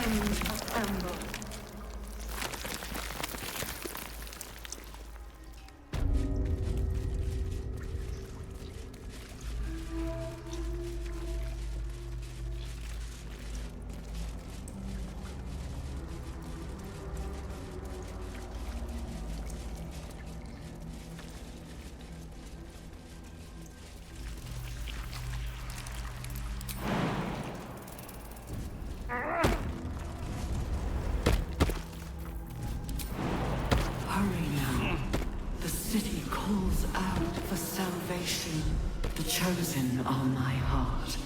Titans assemble. Hurry now. The city calls out for salvation. The chosen are my heart,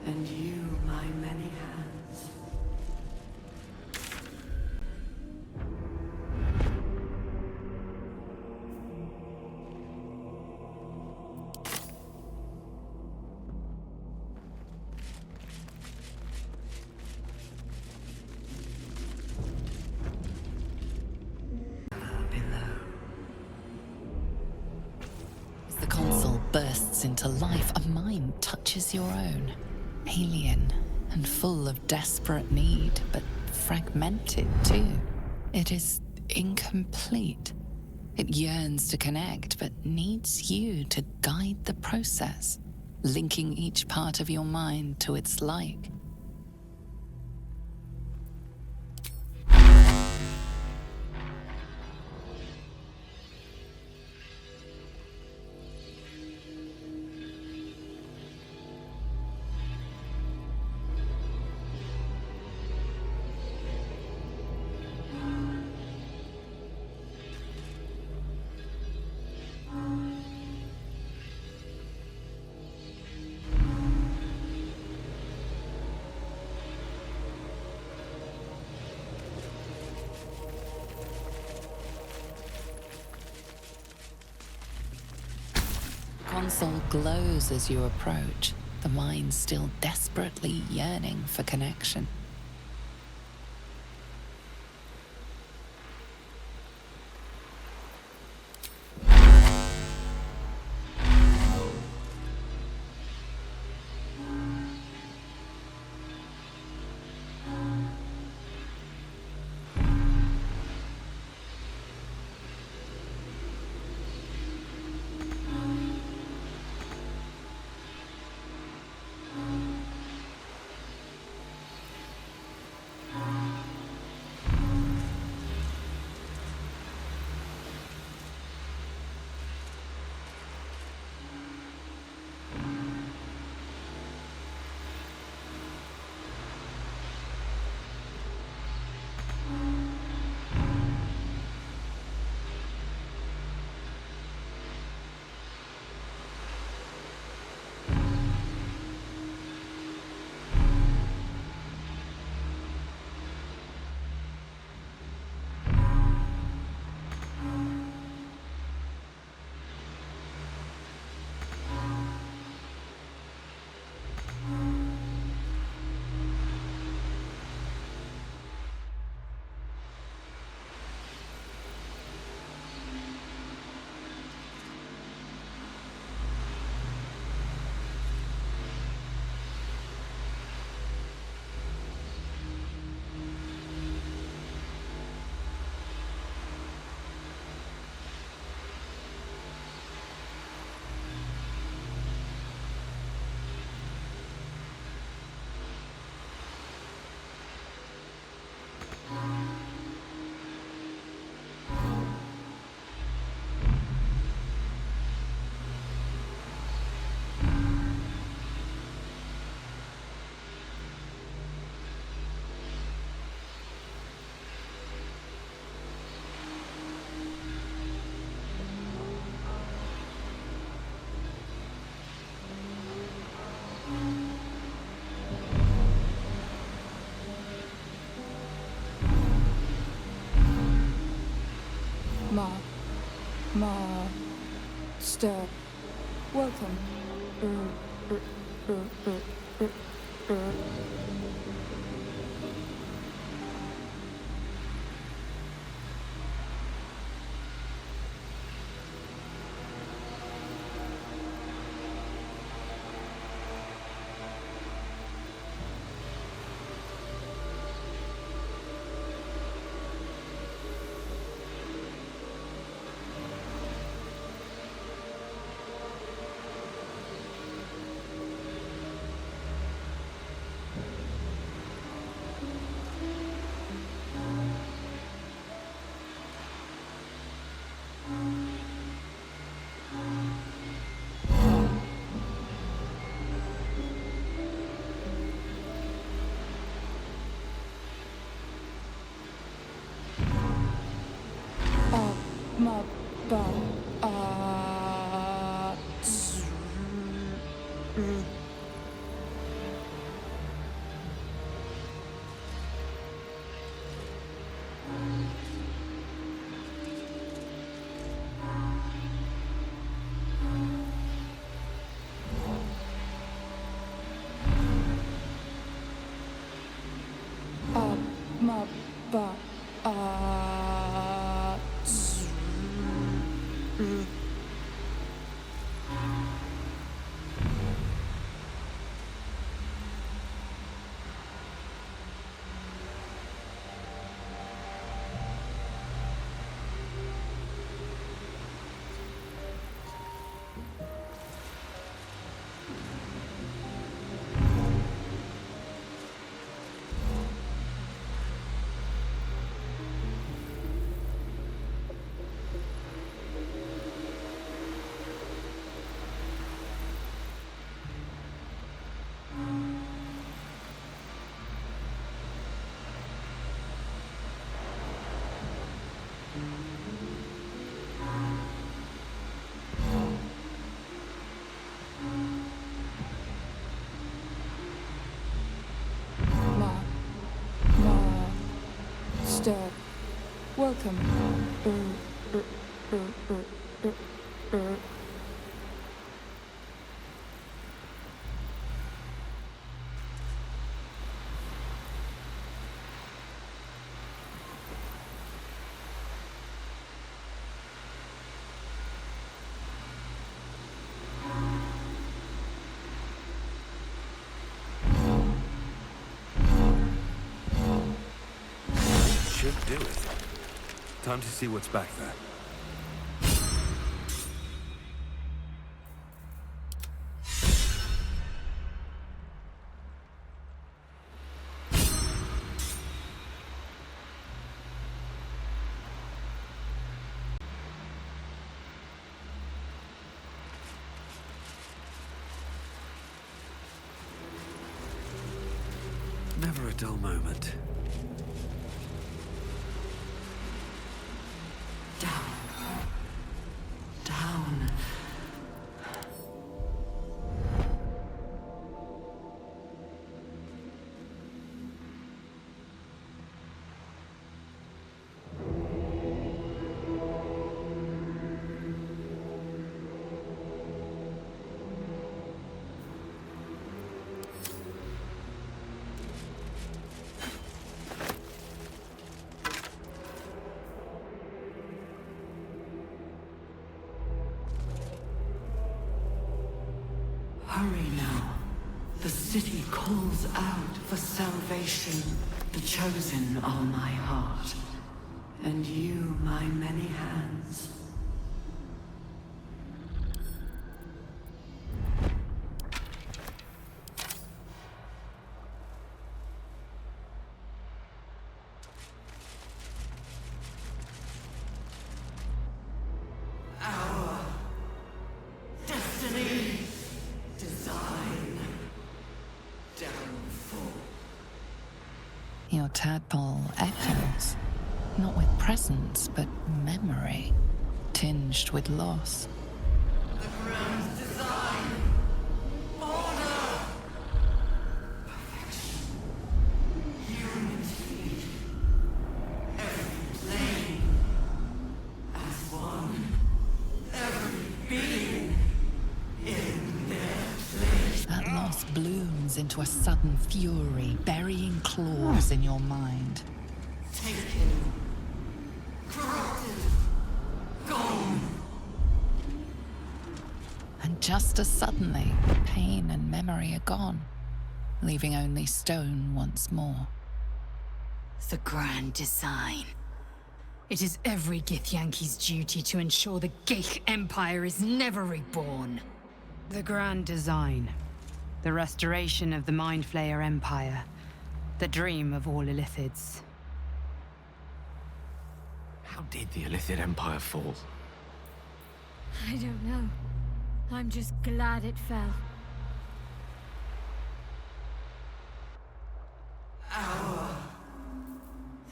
and you my many hands. As the console bursts into life, a mind touches your own. Alien and full of desperate need, but fragmented too. It is incomplete. It yearns to connect, but needs you to guide the process, linking each part of your mind to its like. Console glows as you approach, the mind still desperately yearning for connection. Master, welcome. Stir. Welcome. Should do it. Time to see what's back there. Never a dull moment. Down. Hurry now. The city calls out for salvation. The chosen are my heart, and you my many hands. Our destiny. Design. Downfall. Your tadpole echoes, not with presence, but memory, tinged with loss. The grand design. Order. Perfection. Unity. Every plane. As one. Every being. In their place. That loss blooms into a sudden fury, burying claws in your mind. Taken. Corrupted. Gone. And just as suddenly, pain and memory are gone, leaving only stone once more. The grand design. It is every Githyanki's duty to ensure the Geich Empire is never reborn. The grand design. The restoration of the Mind Flayer Empire. The dream of all Illithids. How did the Illithid Empire fall? I don't know. I'm just glad it fell. Our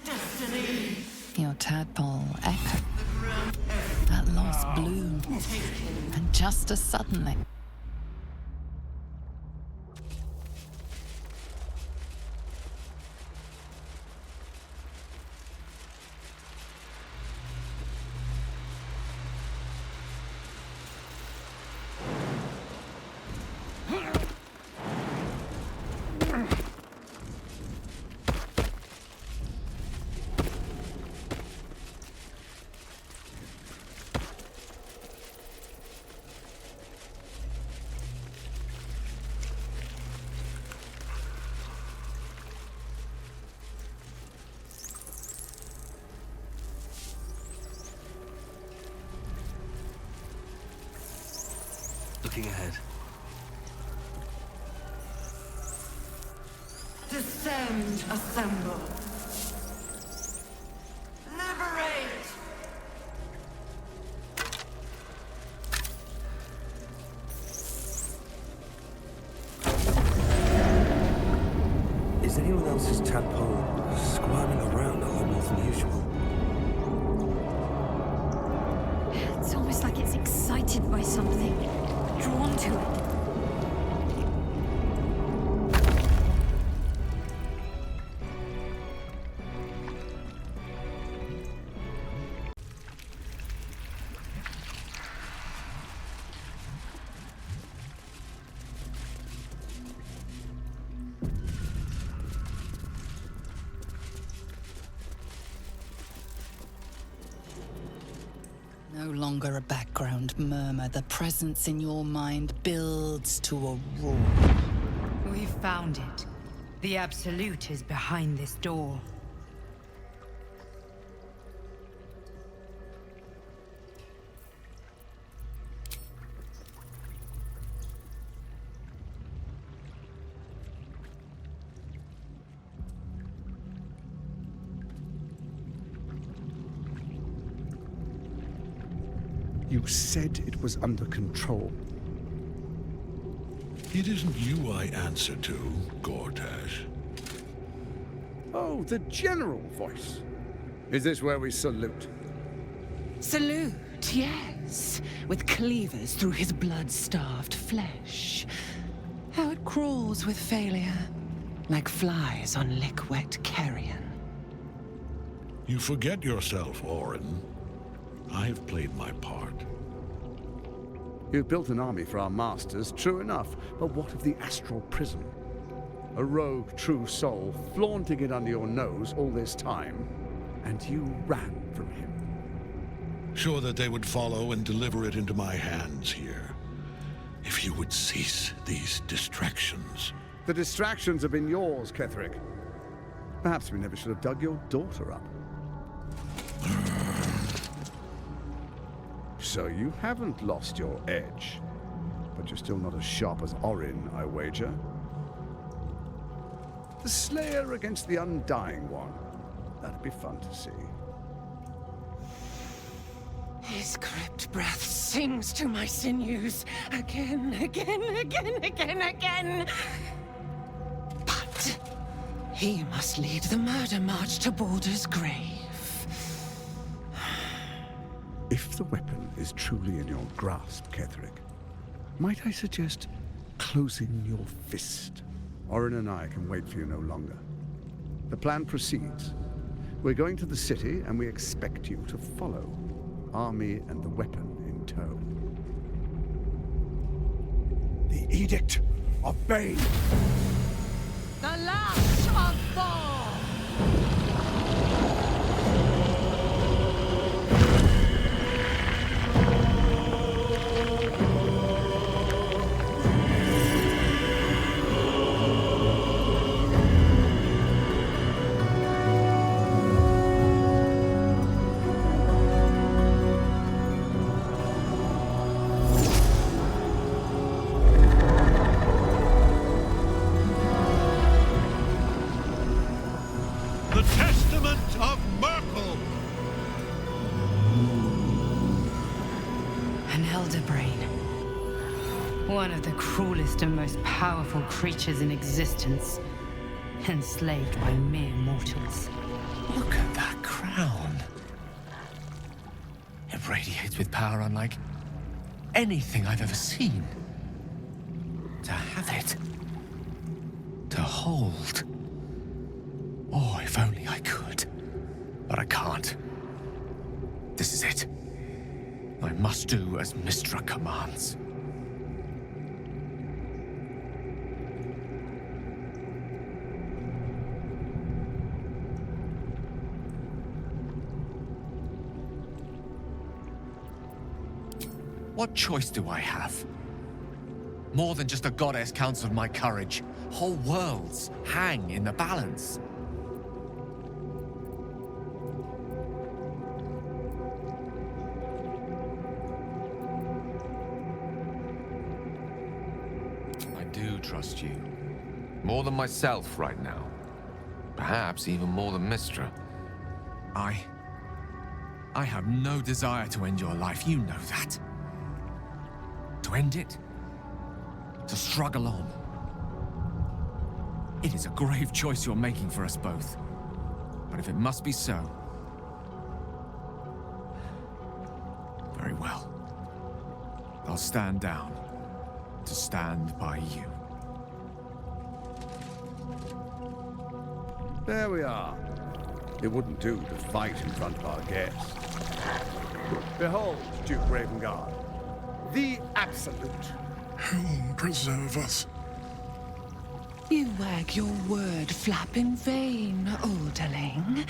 destiny. Your tadpole echo. That loss blooms, and just as suddenly, Looking ahead. Descend, assemble. Liberate! Is anyone else's tadpole squirming around a lot more than usual? It's almost like it's excited by something, drawn to it. No longer a background murmur. The presence in your mind builds to a roar. We've found it. The Absolute is behind this door. You said it was under control. It isn't you I answer to, Gortash. Oh, the general voice. Is this where we salute? Salute, yes, with cleavers through his blood-starved flesh. How it crawls with failure, like flies on lick-wet carrion. You forget yourself, Orin. I've played my part. You've built an army for our masters, true enough, but what of the astral prison? A rogue true soul flaunting it under your nose all this time, and you ran from him. Sure that they would follow and deliver it into my hands here. If you would cease these distractions. The distractions have been yours, Ketherick. Perhaps we never should have dug your daughter up. So you haven't lost your edge, but you're still not as sharp as Orin, I wager. The Slayer against the Undying One. That'd be fun to see. His crypt breath sings to my sinews again, again. But he must lead the murder march to Baldur's grave. If the weapon is truly in your grasp, Ketherick, might I suggest closing your fist? Orin and I can wait for you no longer. The plan proceeds. We're going to the city, and we expect you to follow. Army and the weapon in tow. The Edict of Bane! The Lash of Thor! One of the cruelest and most powerful creatures in existence, enslaved by mere mortals. Look at that crown. It radiates with power unlike anything I've ever seen. To have it. To hold. Oh, if only I could. But I can't. This is it. I must do as Mystra commands. What choice do I have? More than just a goddess counts of my courage. Whole worlds hang in the balance. I do trust you. More than myself right now. Perhaps even more than Mystra. I have no desire to end your life, you know that. To end it? To struggle on? It is a grave choice you're making for us both. But if it must be so... very well. I'll stand down to stand by you. There we are. It wouldn't do to fight in front of our guests. Behold, Duke Ravengard. The Absolute. Helm preserve us. You wag your word flap in vain, olderling.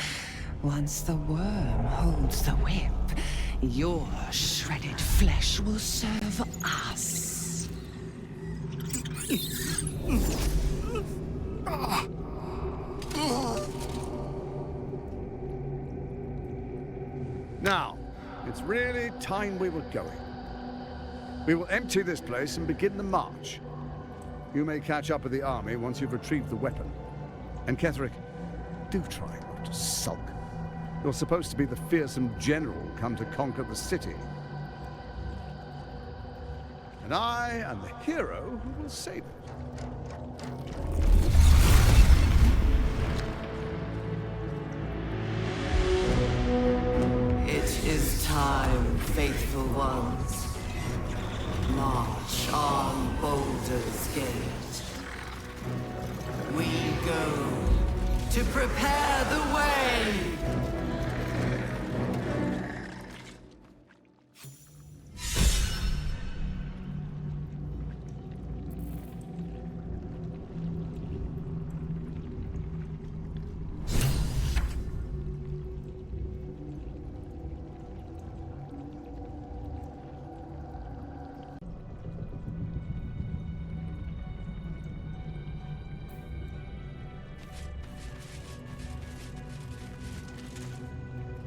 Once the worm holds the whip, Your shredded flesh will serve us. Now, it's really time we were going. We will empty this place and begin the march. You may catch up with the army once you've retrieved the weapon. And Ketheric, do try not to sulk. You're supposed to be the fearsome general come to conquer the city. And I am the hero who will save it. It is time, faithful ones. March on Baldur's Gate. We go to prepare the way!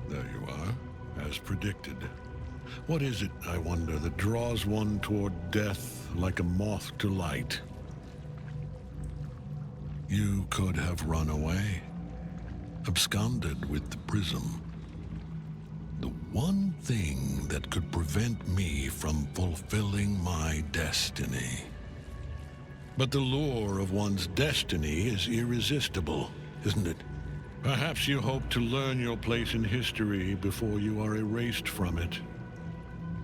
There you are, as predicted. What is it, I wonder, that draws one toward death like a moth to light? You could have run away, absconded with the prism. The one thing that could prevent me from fulfilling my destiny. But the lure of one's destiny is irresistible, isn't it? Perhaps you hope to learn your place in history before you are erased from it.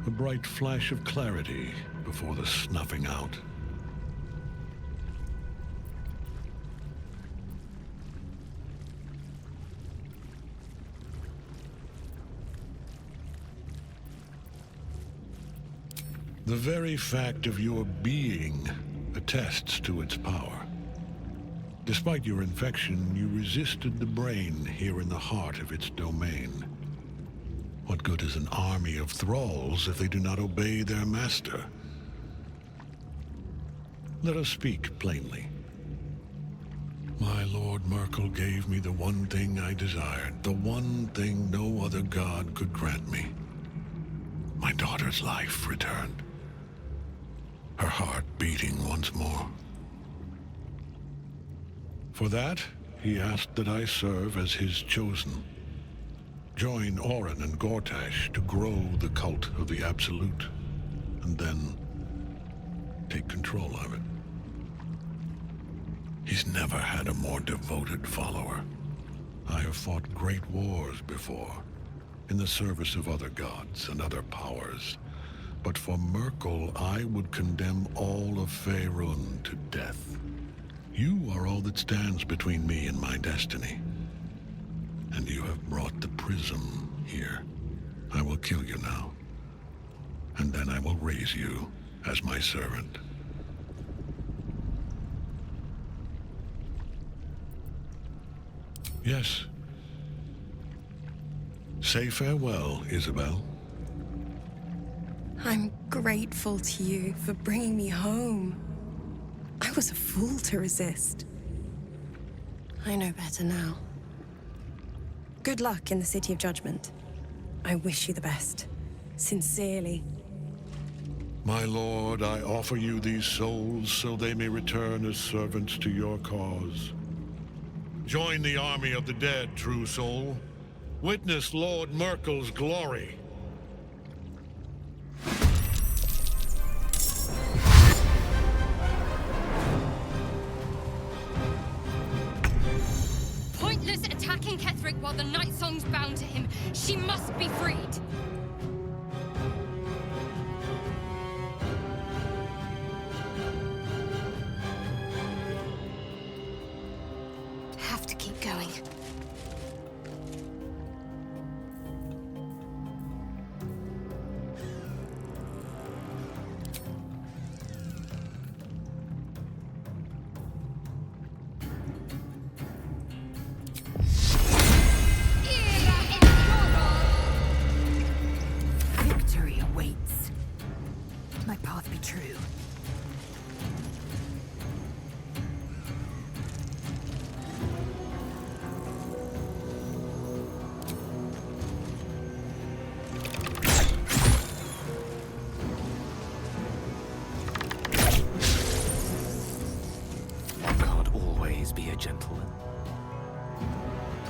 A bright flash of clarity before the snuffing out. The very fact of your being attests to its power. Despite your infection, you resisted the brain here in the heart of its domain. What good is an army of thralls if they do not obey their master? Let us speak plainly. My Lord Merkel gave me the one thing I desired, the one thing no other god could grant me. My daughter's life returned. Her heart beating once more. For that, he asked that I serve as his chosen. Join Orin and Gortash to grow the cult of the Absolute, and then take control of it. He's never had a more devoted follower. I have fought great wars before, in the service of other gods and other powers. But for Merkel, I would condemn all of Faerun to death. You are all that stands between me and my destiny. And you have brought the prism here. I will kill you now. And then I will raise you as my servant. Yes. Say farewell, Isabel. I'm grateful to you for bringing me home. I was a fool to resist. I know better now. Good luck in the City of Judgment. I wish you the best. Sincerely. My lord, I offer you these souls so they may return as servants to your cause. Join the army of the dead, true soul. Witness Lord Merkel's glory. Pointless attacking Ketheric while the Night Song's bound to him. She must be freed. Have to keep going. be a gentleman.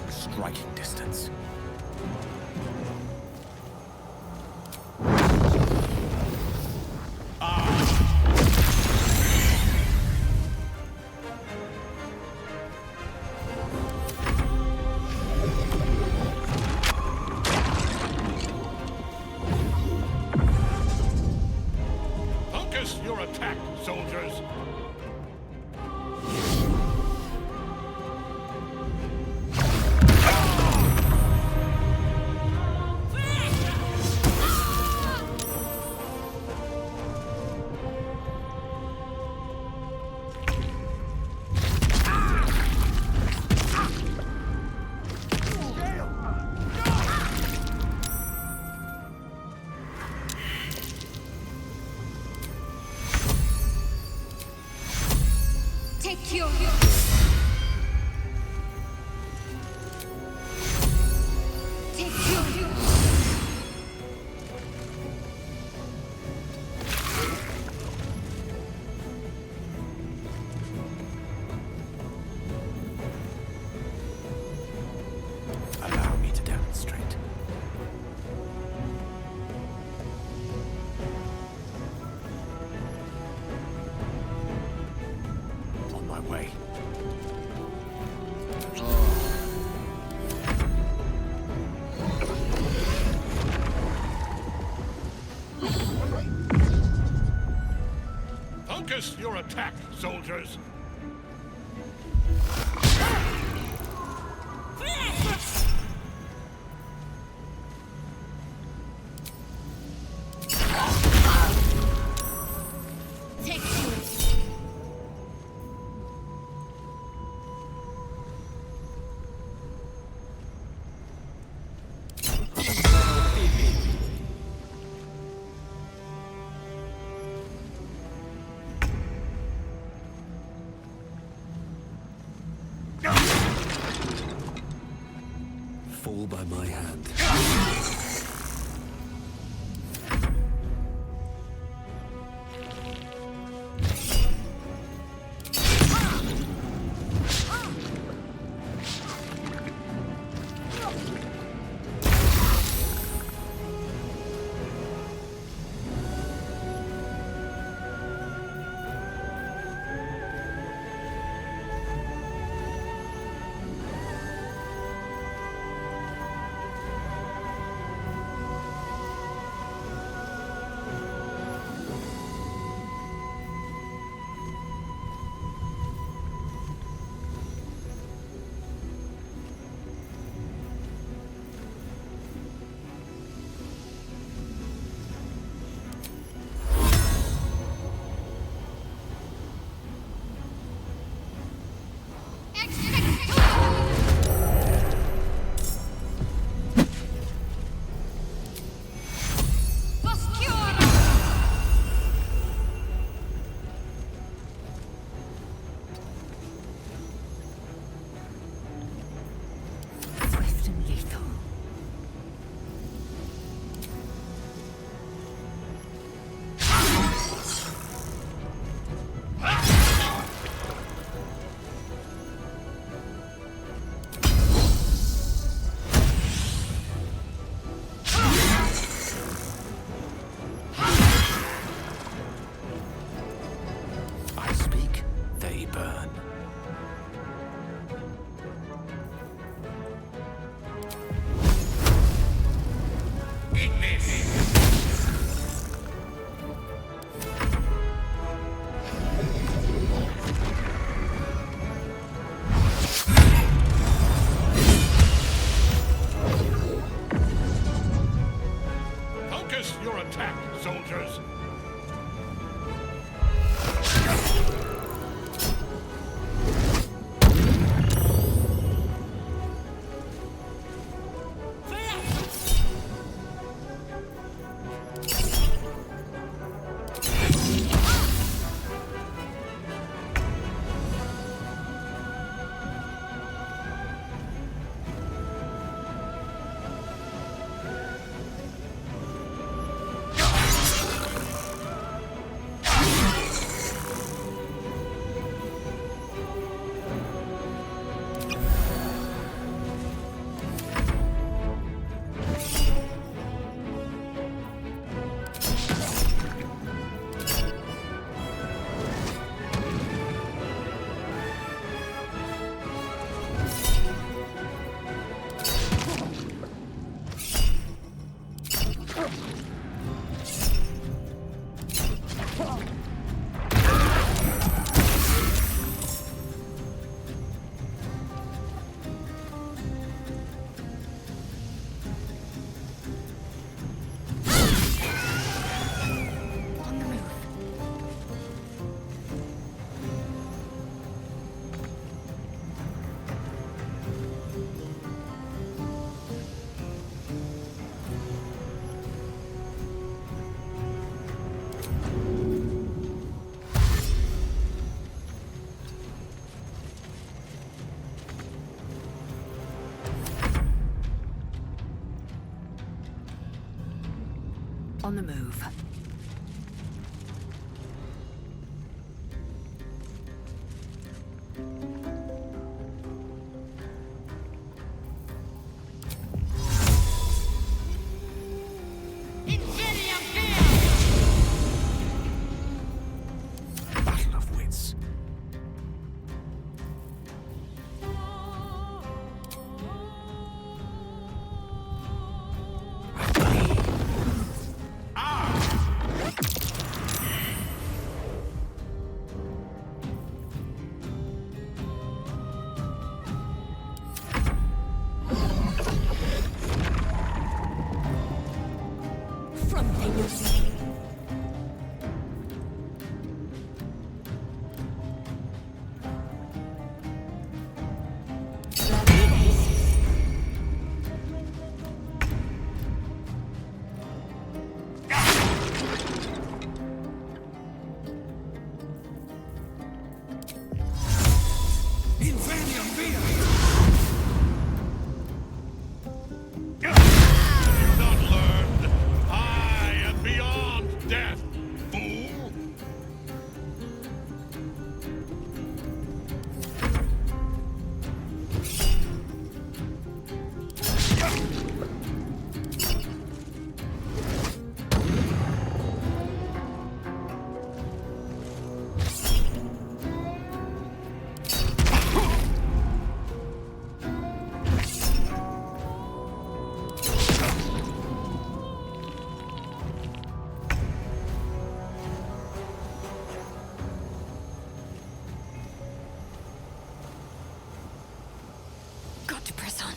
Striking distance. Focus your attack, soldiers! Take your... Take your... Allow me to demonstrate. On my way. Focus your attack, soldiers! Take yours. Fall by my hand. Swift and lethal. I speak, they burn. Focus your attack, soldiers! On the move. Battle of wits. You've not learned. I am beyond death, fool. Got to press on.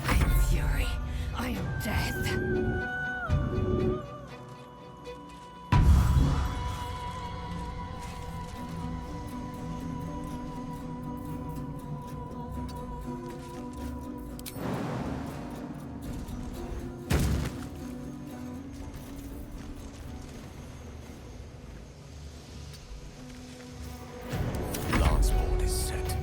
I am fury. I am death. Lance board is set.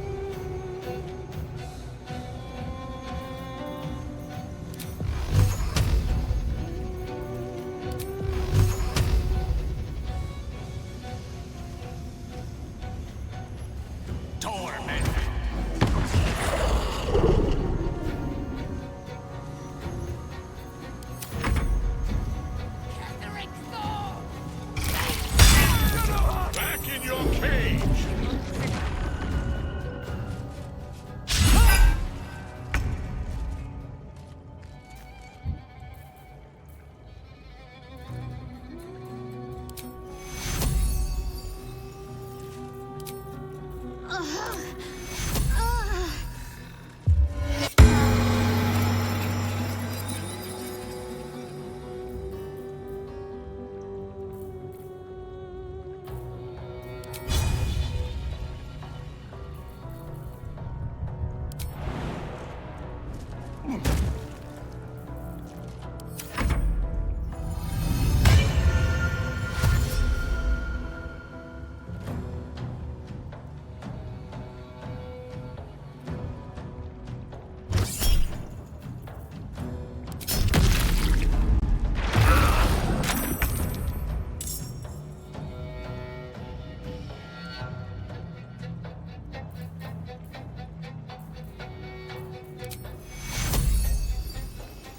Torment. Back in your cage.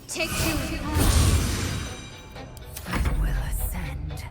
Take two. I will ascend.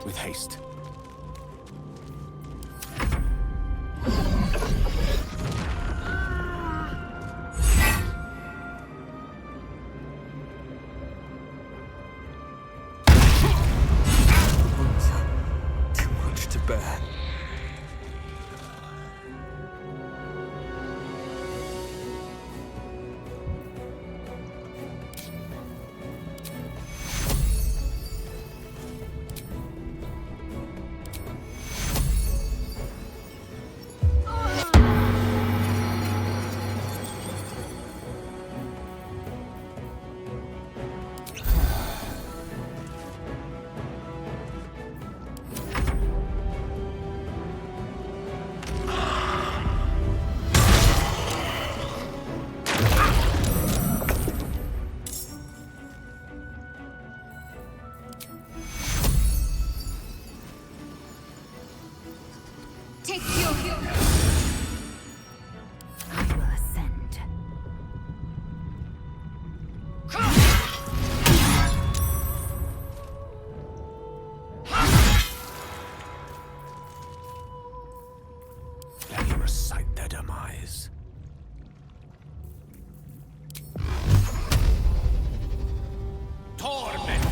with haste. Too much to bear. Take your... I will ascend. Let me recite their demise. Torment!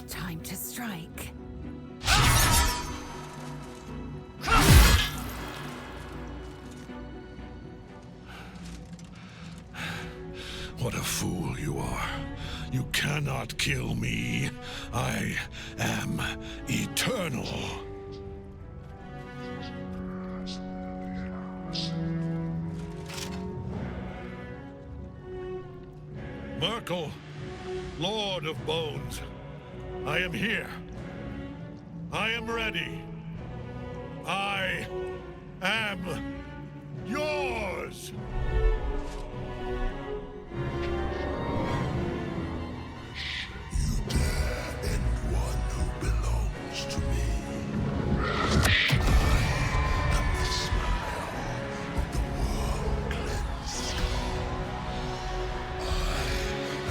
Time to strike. What a fool you are. You cannot kill me. I am eternal. Merkel, Lord of Bones, I am here. I am ready. I am yours. You dare end one who belongs to me. I am the smile of the world cleansed. I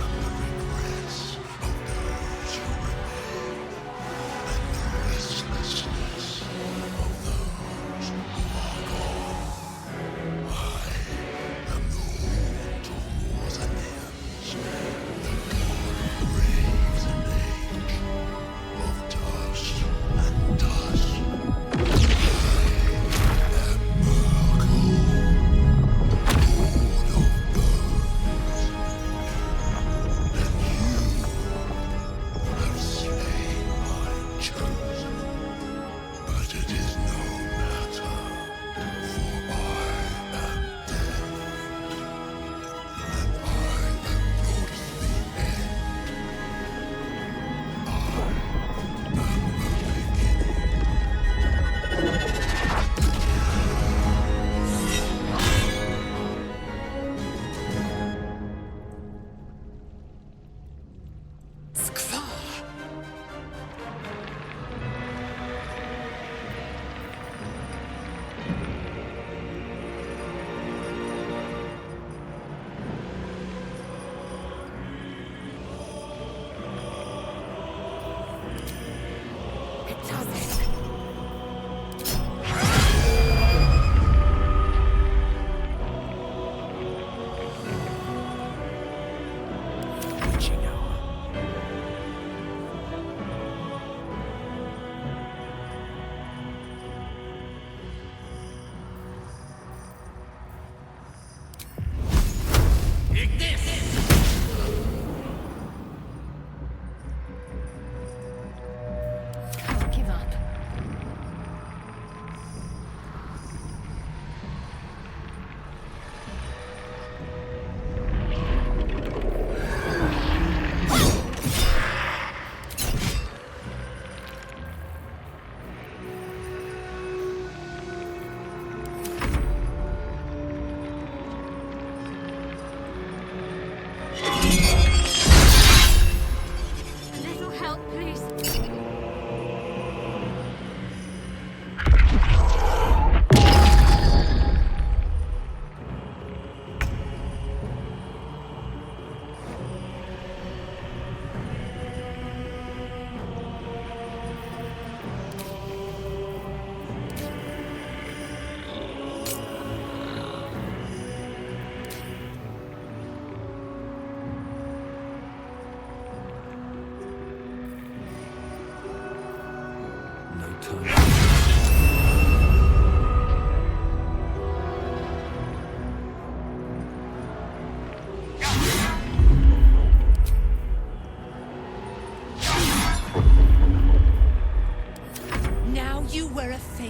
am the regrets of those who remain, and the restlessness of those who are gone. I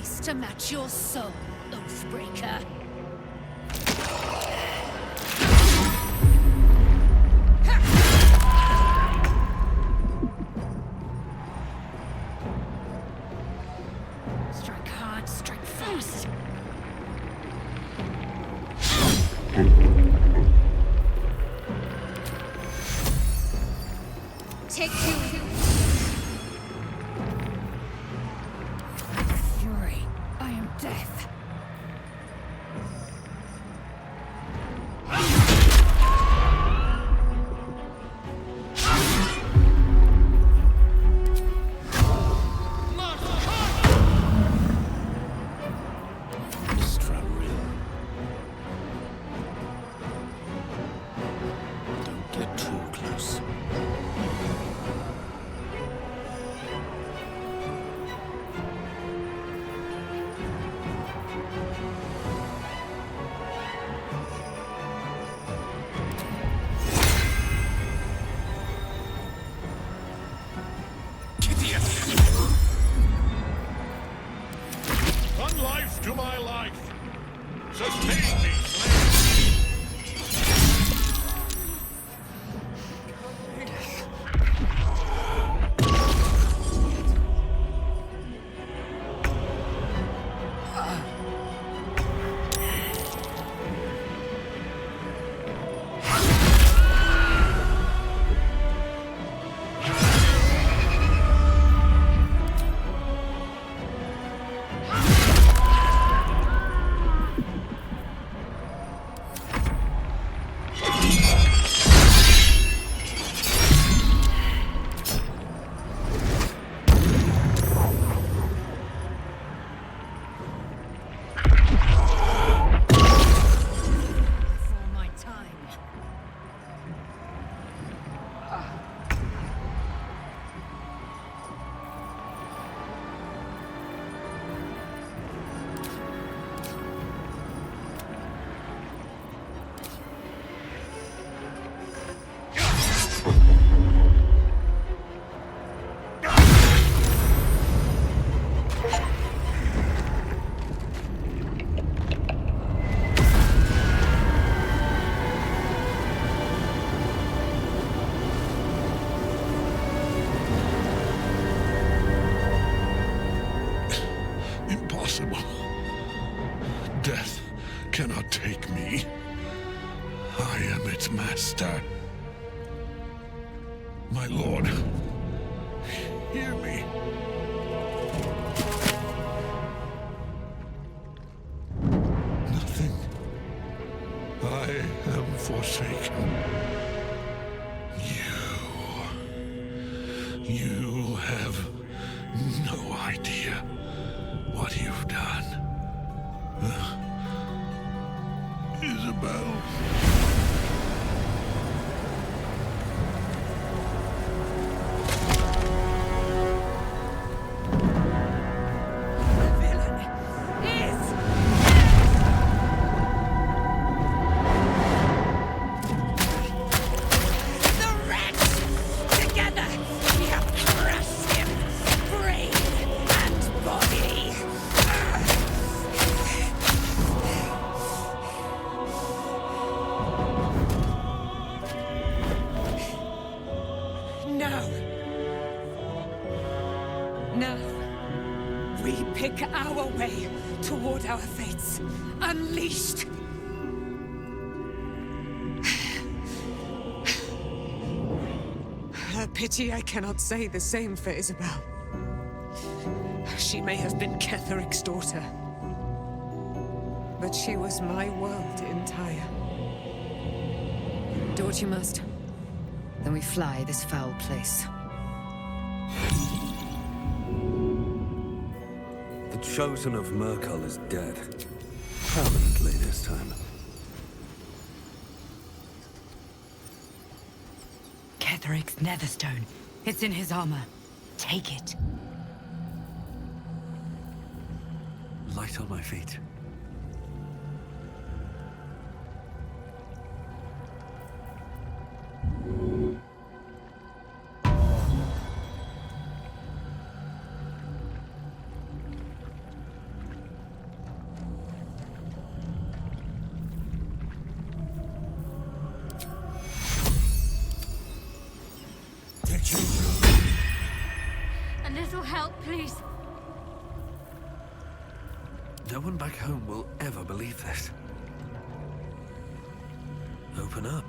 face to match your soul, Oathbreaker. Strike hard, strike fast. Take two. Fury, I am death. Don't get too close. One life to my life. Sustain me, slave. For my time. Impossible. Death cannot take me. I am its master. My lord, hear me. Nothing. I am forsaken. You have no idea what you've done. Isabel. Now, we pick our way toward our fates. Unleashed! A pity I cannot say the same for Isabel. She may have been Ketheric's daughter, but she was my world entire. Do what you must. Then we fly this foul place. The Chosen of Myrkul is dead. Permanently this time. Ketheric's Netherstone. It's in his armor. Take it. Light on my feet. A little help, please. No one back home will ever believe this. Open up.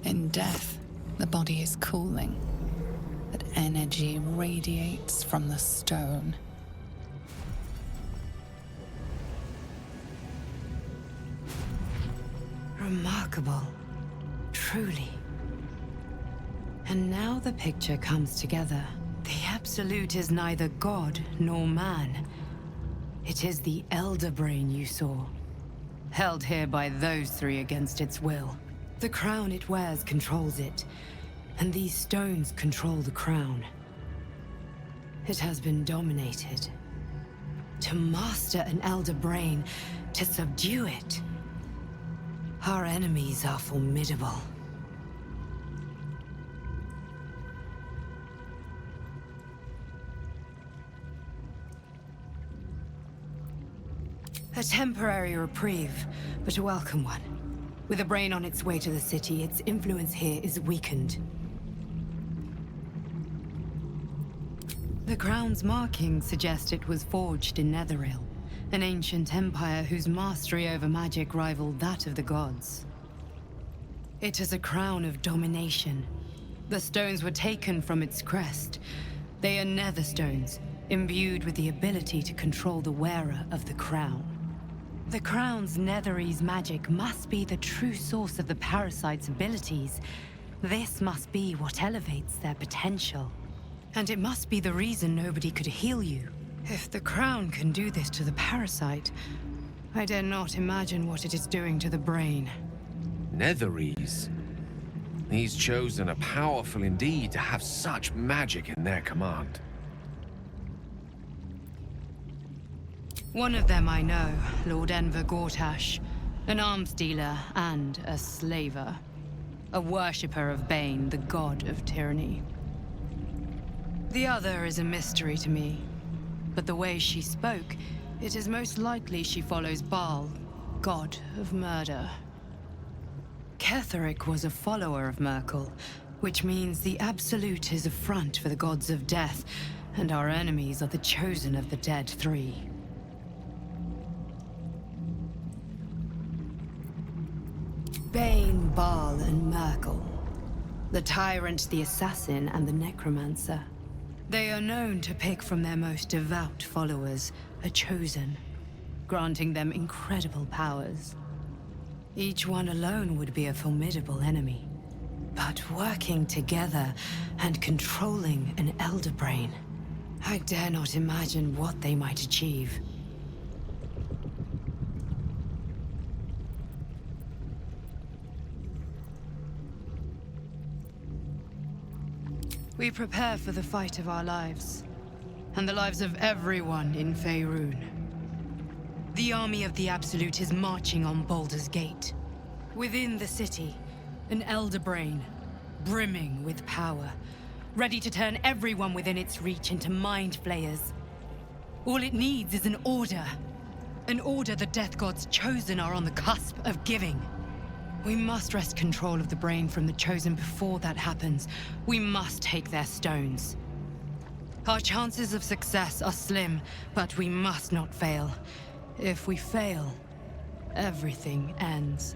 In death, the body is cooling, but energy radiates from the stone. Remarkable. Truly. And now the picture comes together. The Absolute is neither god nor man. It is the Elder Brain you saw, held here by those three against its will. The crown it wears controls it, and these stones control the crown. It has been dominated. To master an Elder Brain, to subdue it. Our enemies are formidable. A temporary reprieve, but a welcome one. With a brain on its way to the city, its influence here is weakened. The crown's markings suggest it was forged in Netheril, an ancient empire whose mastery over magic rivaled that of the gods. It is a crown of domination. The stones were taken from its crest. They are nether stones, imbued with the ability to control the wearer of the crown. The crown's Netherese magic must be the true source of the parasite's abilities. This must be what elevates their potential. And it must be the reason nobody could heal you. If the crown can do this to the parasite, I dare not imagine what it is doing to the brain. Netherese? These chosen are powerful indeed to have such magic in their command. One of them I know, Lord Enver Gortash, an arms dealer and a slaver. A worshipper of Bane, the god of tyranny. The other is a mystery to me, but the way she spoke, it is most likely she follows Baal, god of murder. Ketheric was a follower of Merkel, which means the Absolute is a front for the gods of death, and our enemies are the chosen of the Dead Three. Bane, Baal, and Merkel. The Tyrant, the Assassin, and the Necromancer. They are known to pick from their most devout followers, a chosen, granting them incredible powers. Each one alone would be a formidable enemy. But working together and controlling an Elder Brain, I dare not imagine what they might achieve. We prepare for the fight of our lives, and the lives of everyone in Faerun. The army of the Absolute is marching on Baldur's Gate. Within the city, an Elder Brain, brimming with power, ready to turn everyone within its reach into mind flayers. All it needs is an order the Death Gods chosen are on the cusp of giving. We must wrest control of the brain from the chosen before that happens. We must take their stones. Our chances of success are slim, but we must not fail. If we fail, everything ends.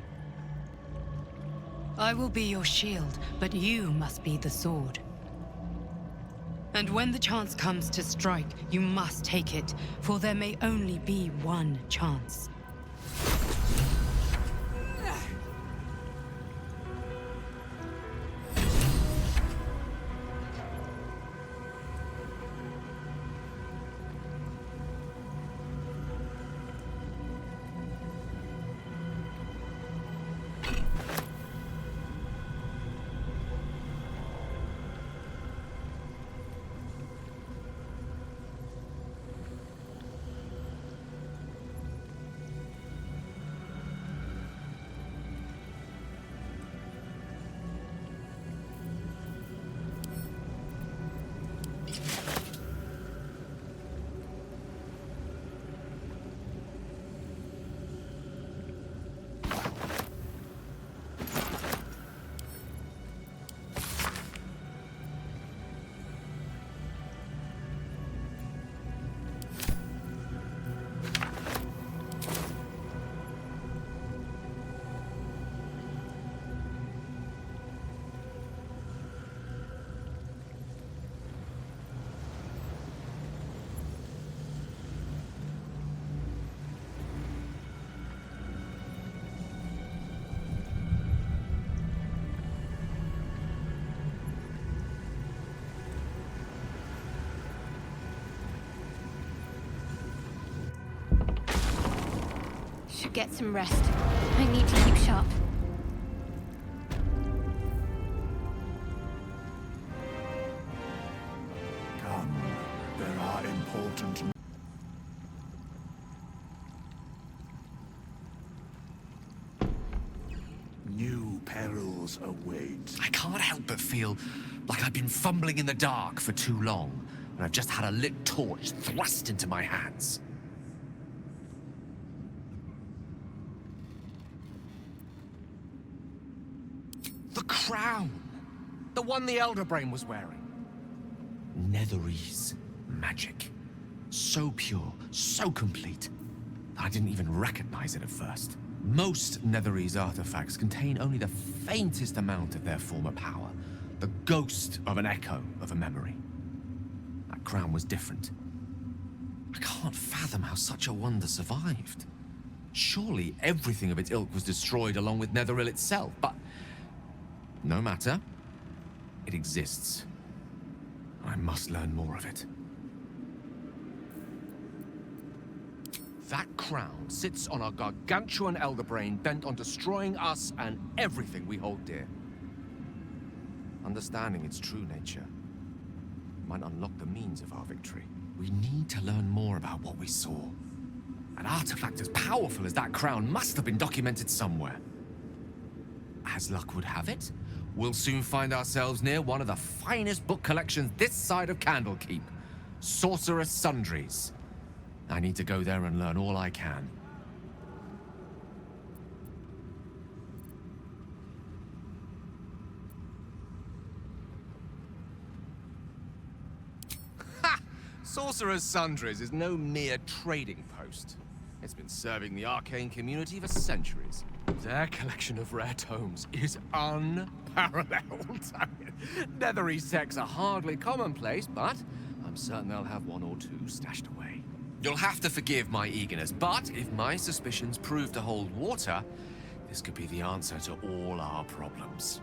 I will be your shield, but you must be the sword. And when the chance comes to strike, you must take it, for there may only be one chance. get some rest. I need to keep sharp. Come, there are important... New perils await. I can't help but feel like I've been fumbling in the dark for too long, and I've just had a lit torch thrust into my hands. The crown! The one the Elder Brain was wearing. Netherese magic. So pure, so complete, that I didn't even recognize it at first. Most Netherese artifacts contain only the faintest amount of their former power, the ghost of an echo of a memory. That crown was different. I can't fathom how such a wonder survived. Surely everything of its ilk was destroyed along with Netheril itself, but no matter. It exists. I must learn more of it. That crown sits on a gargantuan elder brain bent on destroying us and everything we hold dear. Understanding its true nature might unlock the means of our victory. We need to learn more about what we saw. An artifact as powerful as that crown must have been documented somewhere. As luck would have it, we'll soon find ourselves near one of the finest book collections this side of Candlekeep, Sorcerer's Sundries. I need to go there and learn all I can. Ha! Sorcerer's Sundries is no mere trading post. It's been serving the arcane community for centuries. Their collection of rare tomes is unparalleled. Netherese texts are hardly commonplace, but I'm certain they'll have one or two stashed away. You'll have to forgive my eagerness, but if my suspicions prove to hold water, this could be the answer to all our problems.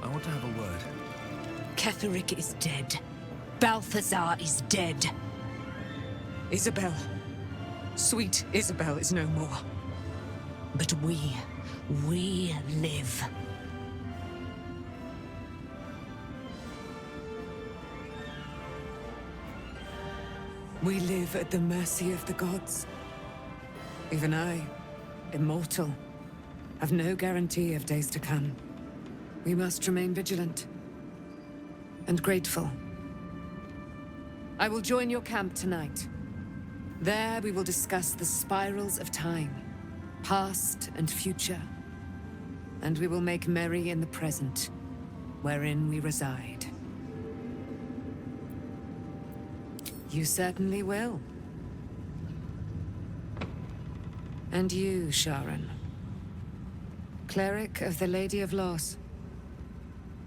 I want to have a word. Ketheric is dead. Balthazar is dead. Isabel. Sweet Isabel is no more. But we live. We live at the mercy of the gods. Even I, immortal, have no guarantee of days to come. We must remain vigilant and grateful. I will join your camp tonight. There we will discuss the spirals of time, past and future, and we will make merry in the present, wherein we reside. You certainly will. And you, Sharon. Cleric of the Lady of Loss,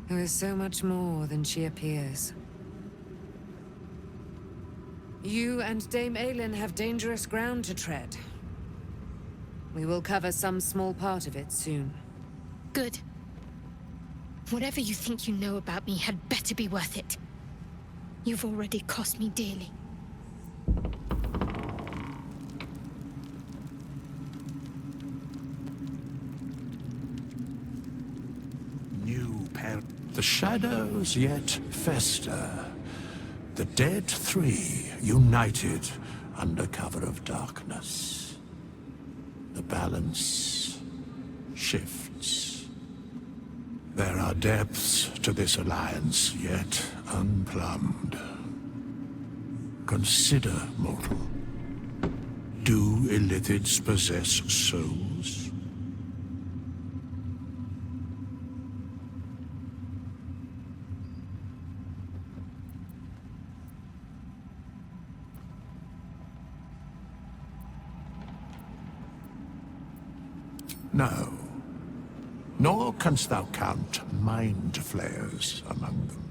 who is so much more than she appears. You and Dame Aylin have dangerous ground to tread. We will cover some small part of it soon. Good. Whatever you think you know about me had better be worth it. You've already cost me dearly. The shadows yet fester. The dead three united under cover of darkness. The balance shifts. There are depths to this alliance yet unplumbed. Consider, mortal. Do illithids possess souls? No. Nor canst thou count mind flayers among them.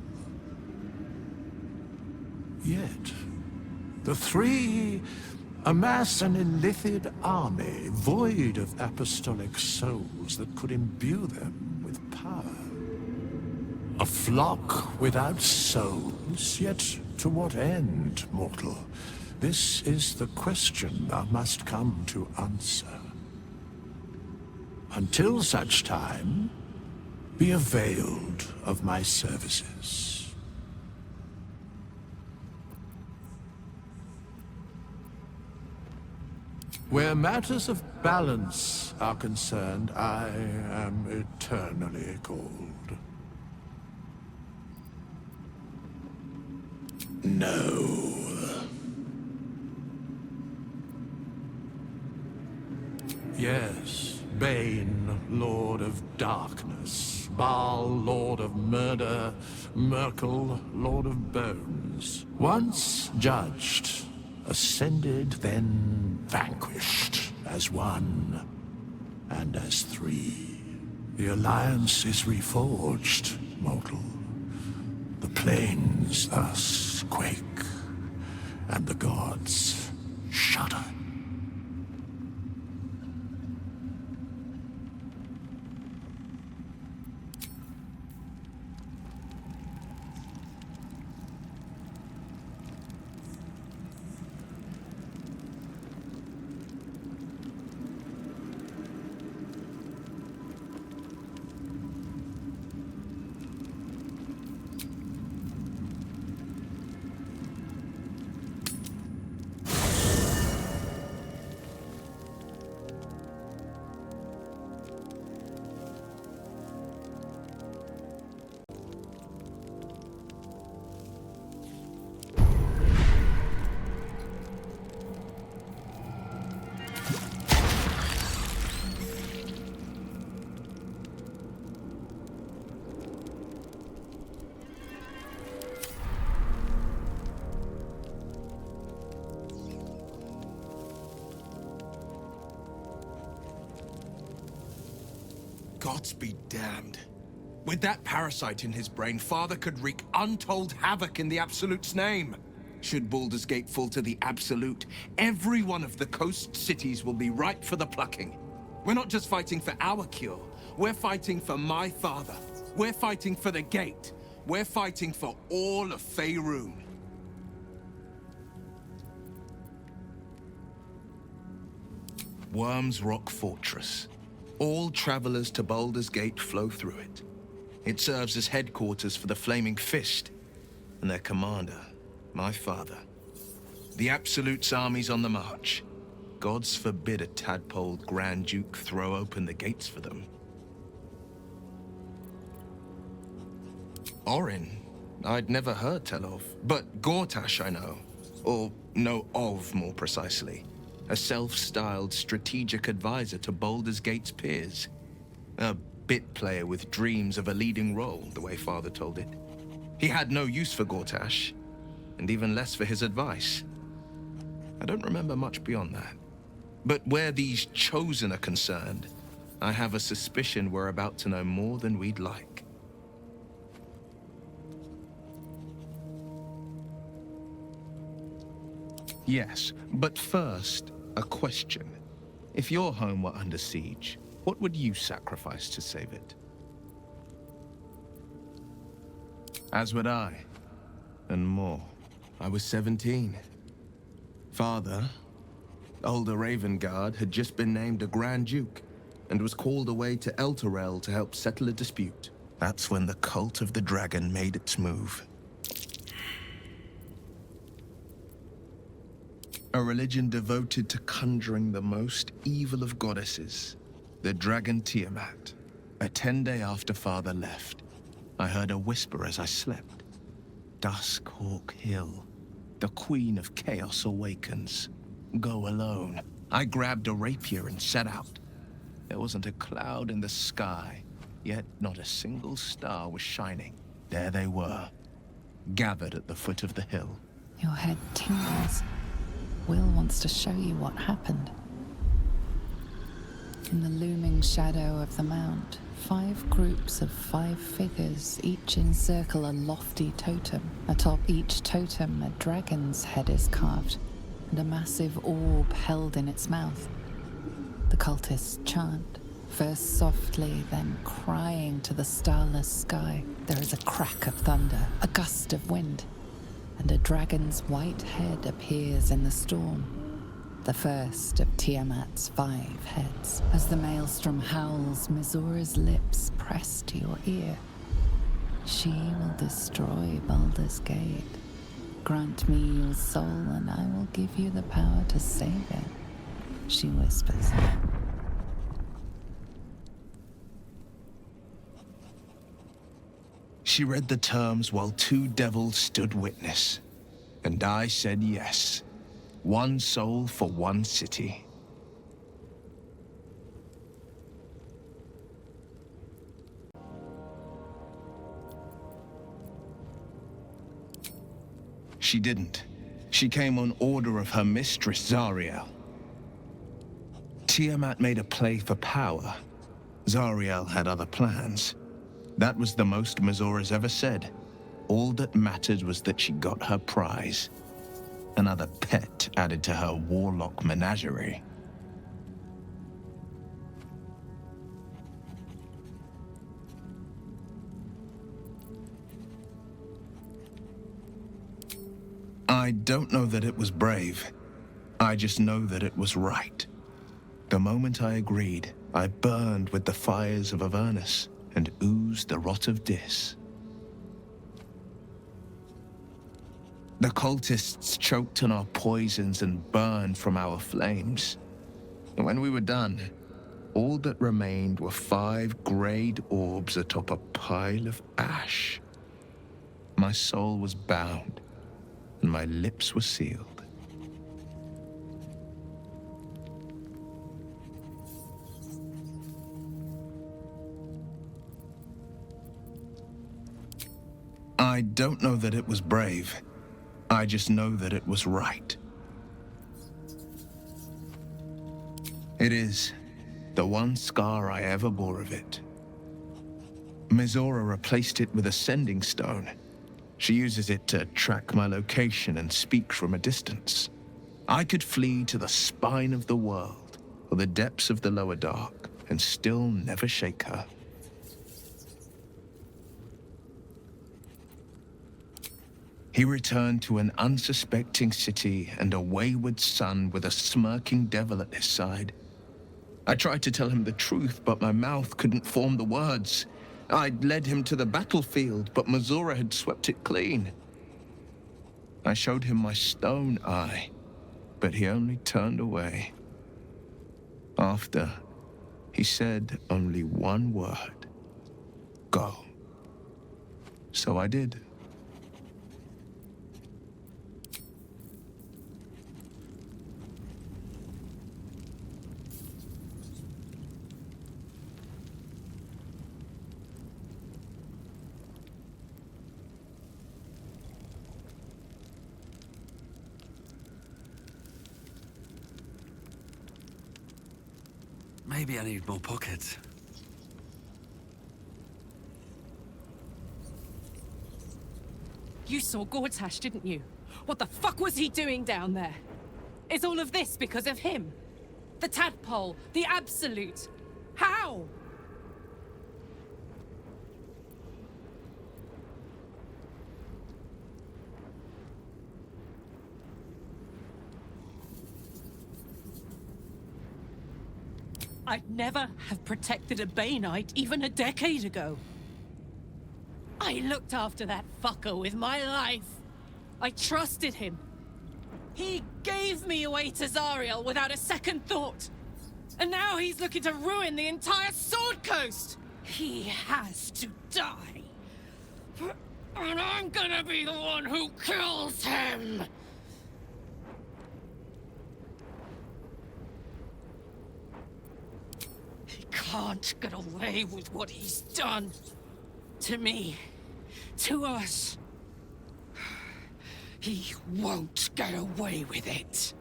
Yet, the three amass an illithid army void of apostolic souls that could imbue them with power. A flock without souls, yet to what end, mortal? This is the question thou must come to answer. Until such time, be availed of my services. Where matters of balance are concerned, I am eternally cold. No. Yes. Bane, Lord of Darkness. Baal, Lord of Murder. Merkel, Lord of Bones. Once judged, ascended, then vanquished. As one, and as three. The alliance is reforged, mortal. The plains thus quake, and the gods shudder. Gods be damned. With that parasite in his brain, Father could wreak untold havoc in the Absolute's name. Should Baldur's Gate fall to the Absolute, every one of the coast cities will be ripe for the plucking. We're not just fighting for our cure, we're fighting for my father. We're fighting for the Gate. We're fighting for all of Faerun. Worm's Rock Fortress. All travelers to Baldur's Gate flow through it. It serves as headquarters for the Flaming Fist, and their commander, my father. The Absolute's army's on the march. Gods forbid a tadpole Grand Duke throw open the gates for them. Orin, I'd never heard tell of, but Gortash I know. Or know of, more precisely. A self-styled strategic advisor to Baldur's Gate's peers. A bit player with dreams of a leading role, the way Father told it. He had no use for Gortash. and even less for his advice. I don't remember much beyond that. But where these Chosen are concerned, I have a suspicion we're about to know more than we'd like. Yes, but first, a question. If your home were under siege, what would you sacrifice to save it? As would I, and more. I was 17. Father, older Raven Guard, had just been named a Grand Duke and was called away to Elturel to help settle a dispute. That's when the cult of the dragon made its move. A religion devoted to conjuring the most evil of goddesses, the dragon Tiamat. A 10-day after Father left, I heard a whisper as I slept. Duskhawk Hill, the Queen of Chaos awakens. Go alone. I grabbed a rapier and set out. There wasn't a cloud in the sky, yet not a single star was shining. There they were, gathered at the foot of the hill. Your head tingles. Will wants to show you what happened. In the looming shadow of the mount, 5 groups of 5 figures each encircle a lofty totem. Atop each totem, a dragon's head is carved, and a massive orb held in its mouth. The cultists chant, first softly, then crying to the starless sky. There is a crack of thunder, a gust of wind, and a dragon's white head appears in the storm. The first of Tiamat's 5 heads. As the maelstrom howls, Mizora's lips press to your ear. She will destroy Baldur's Gate. Grant me your soul and I will give you the power to save it, she whispers. She read the terms while 2 devils stood witness, and I said yes. 1 soul for 1 city. She didn't. She came on order of her mistress, Zariel. Tiamat made a play for power. Zariel had other plans. That was the most Mizora's ever said. All that mattered was that she got her prize. Another pet added to her warlock menagerie. I don't know that it was brave. I just know that it was right. The moment I agreed, I burned with the fires of Avernus and oozed the rot of Dis. The cultists choked on our poisons and burned from our flames. And when we were done, all that remained were 5 grayed orbs atop a pile of ash. My soul was bound, and my lips were sealed. I don't know that it was brave. I just know that it was right. It is the one scar I ever bore of it. Mizora replaced it with a sending stone. She uses it to track my location and speak from a distance. I could flee to the spine of the world or the depths of the lower dark and still never shake her. He returned to an unsuspecting city and a wayward son with a smirking devil at his side. I tried to tell him the truth, but my mouth couldn't form the words. I'd led him to the battlefield, but Mizora had swept it clean. I showed him my stone eye, but he only turned away. After, he said only one word: go. So I did. Maybe I need more pockets. You saw Gortash, didn't you? What the fuck was he doing down there? Is all of this because of him? The tadpole, the absolute. How? I'd never have protected a Bay Knight even a decade ago. I looked after that fucker with my life. I trusted him. He gave me away to Zariel without a second thought. And now he's looking to ruin the entire Sword Coast. He has to die. And I'm gonna be the one who kills him. He can't get away with what he's done. To me. To us. He won't get away with it.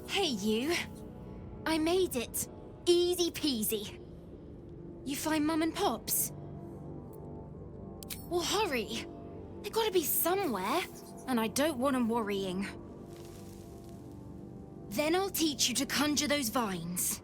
Hey, you. I made it. Easy peasy. You find Mum and Pops? Well, hurry. They gotta be somewhere, and I don't want them worrying. Then I'll teach you to conjure those vines.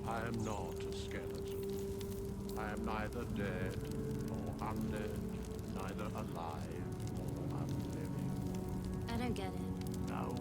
I am not a skeleton. I am neither dead nor undead, neither alive nor unliving. I don't get it. No